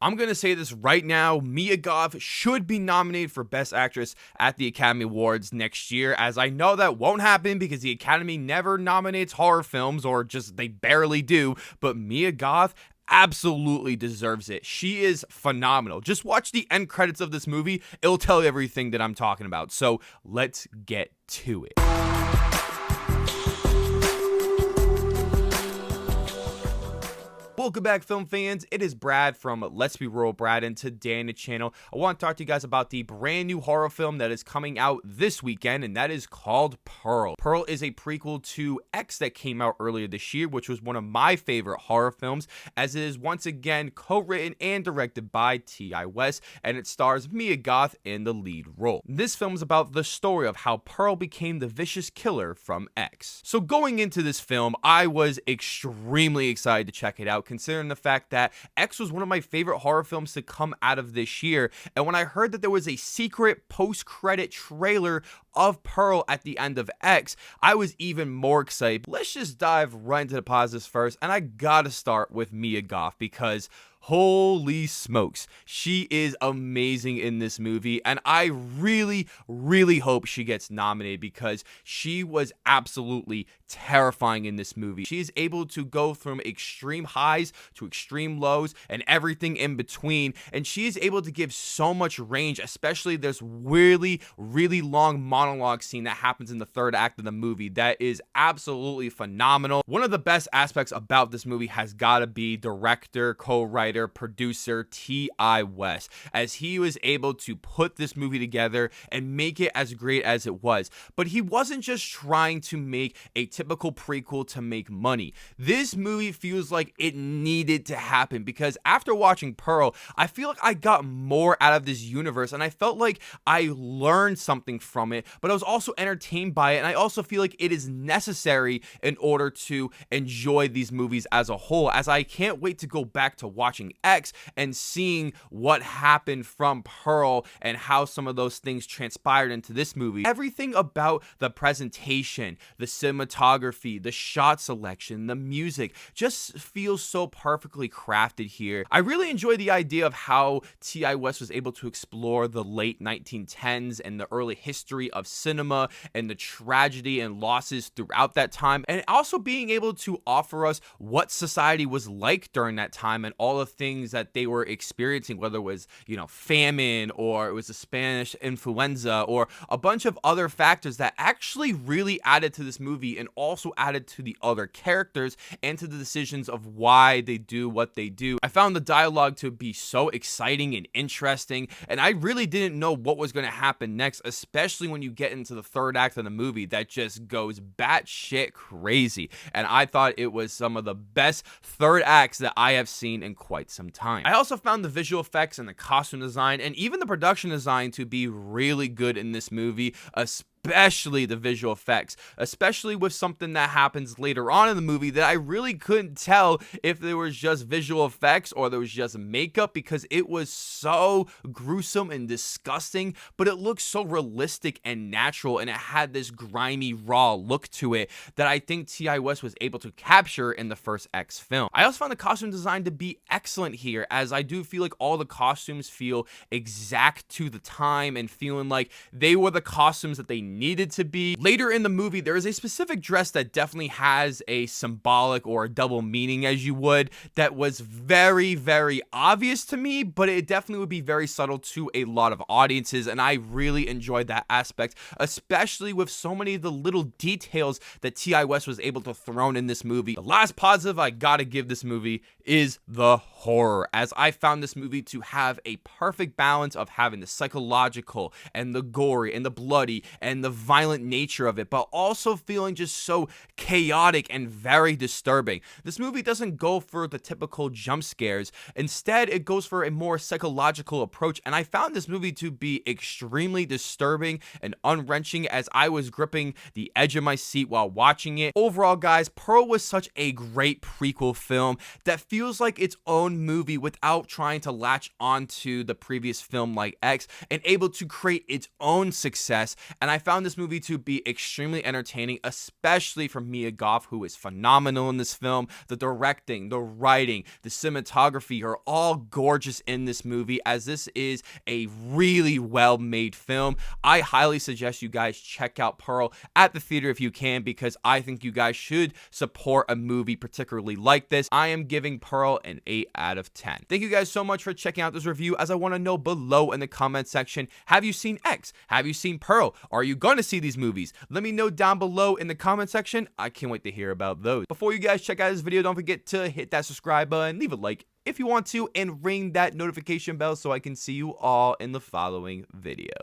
I'm going to say this right now. Mia Goth should be nominated for Best Actress at the Academy Awards next year, as I know that won't happen because the Academy never nominates horror films, or just they barely do. But Mia Goth absolutely deserves it. She is phenomenal. Just watch the end credits of this movie. It'll tell you everything that I'm talking about. So let's get to it. Welcome back, film fans. It is Brad from Let's Be Royal Brad, and today on the channel, I want to talk to you guys about the brand new horror film that is coming out this weekend, and that is called Pearl. Pearl is a prequel to X that came out earlier this year, which was one of my favorite horror films, as it is once again co-written and directed by T.I. West, and it stars Mia Goth in the lead role. This film is about the story of how Pearl became the vicious killer from X. So going into this film, I was extremely excited to check it out, considering the fact that X was one of my favorite horror films to come out of this year. And when I heard that there was a secret post-credit trailer of Pearl at the end of X, I was even more excited. Let's just dive right into the positives first, and I gotta start with Mia Goth, because holy smokes, she is amazing in this movie, and I really hope she gets nominated, because she was absolutely terrifying in this movie. She is able to go from extreme highs to extreme lows and everything in between, and she is able to give so much range, especially this really long monologue scene that happens in the third act of the movie that is absolutely phenomenal. One of the best aspects about this movie has got to be director, co-writer, producer T.I. West, as he was able to put this movie together and make it as great as it was. But he wasn't just trying to make a typical prequel to make money. This movie feels like it needed to happen, because after watching Pearl, I feel like I got more out of this universe, and I felt like I learned something from it, but I was also entertained by it, and I also feel like it is necessary in order to enjoy these movies as a whole, as I can't wait to go back to watching X and seeing what happened from Pearl and how some of those things transpired into this movie. Everything about the presentation, the cinematography, the shot selection, the music just feels so perfectly crafted here. I really enjoy the idea of how T.I. West was able to explore the late 1910s and the early history of cinema and the tragedy and losses throughout that time, and also being able to offer us what society was like during that time and all the things that they were experiencing, whether it was, famine, or it was the Spanish influenza, or a bunch of other factors that actually really added to this movie and also added to the other characters and to the decisions of why they do what they do. I found the dialogue to be so exciting and interesting, and I really didn't know what was going to happen next, especially when you get into the third act of the movie that just goes batshit crazy. And I thought it was some of the best third acts that I have seen in quite some time. I also found the visual effects and the costume design and even the production design to be really good in this movie, especially the visual effects, especially with something that happens later on in the movie that I really couldn't tell if there was just visual effects or there was just makeup, because it was so gruesome and disgusting, but it looked so realistic and natural, and it had this grimy, raw look to it that I think T.I. West was able to capture in the first X film. I also found the costume design to be excellent here, as I do feel like all the costumes feel exact to the time and feeling like they were the costumes that they needed to be. Later in the movie, there is a specific dress that definitely has a symbolic or a double meaning, as you would, that was very obvious to me, but it definitely would be very subtle to a lot of audiences, and I really enjoyed that aspect, especially with so many of the little details that T.I. West was able to throw in this movie. The last positive I gotta give this movie is the horror, as I found this movie to have a perfect balance of having the psychological and the gory and the bloody and the violent nature of it, but also feeling just so chaotic and very disturbing. This movie doesn't go for the typical jump scares. Instead, it goes for a more psychological approach, and I found this movie to be extremely disturbing and unwrenching, as I was gripping the edge of my seat while watching it. Overall, guys, Pearl was such a great prequel film that feels like its own movie without trying to latch onto the previous film like X, and able to create its own success, and I found found this movie to be extremely entertaining, especially from Mia Goth, who is phenomenal in this film. The directing, the writing, the cinematography are all gorgeous in this movie, as this is a really well-made film. I highly suggest you guys check out Pearl at the theater if you can, because I think you guys should support a movie particularly like this. I am giving Pearl an 8 out of 10. Thank you guys so much for checking out this review, as I want to know below in the comment section, have you seen X? Have you seen Pearl? Are you going to see these movies? Let me know down below in the comment section. I can't wait to hear about those. Before you guys check out this video, don't forget to hit that subscribe button, leave a like if you want to, and ring that notification bell so I can see you all in the following video.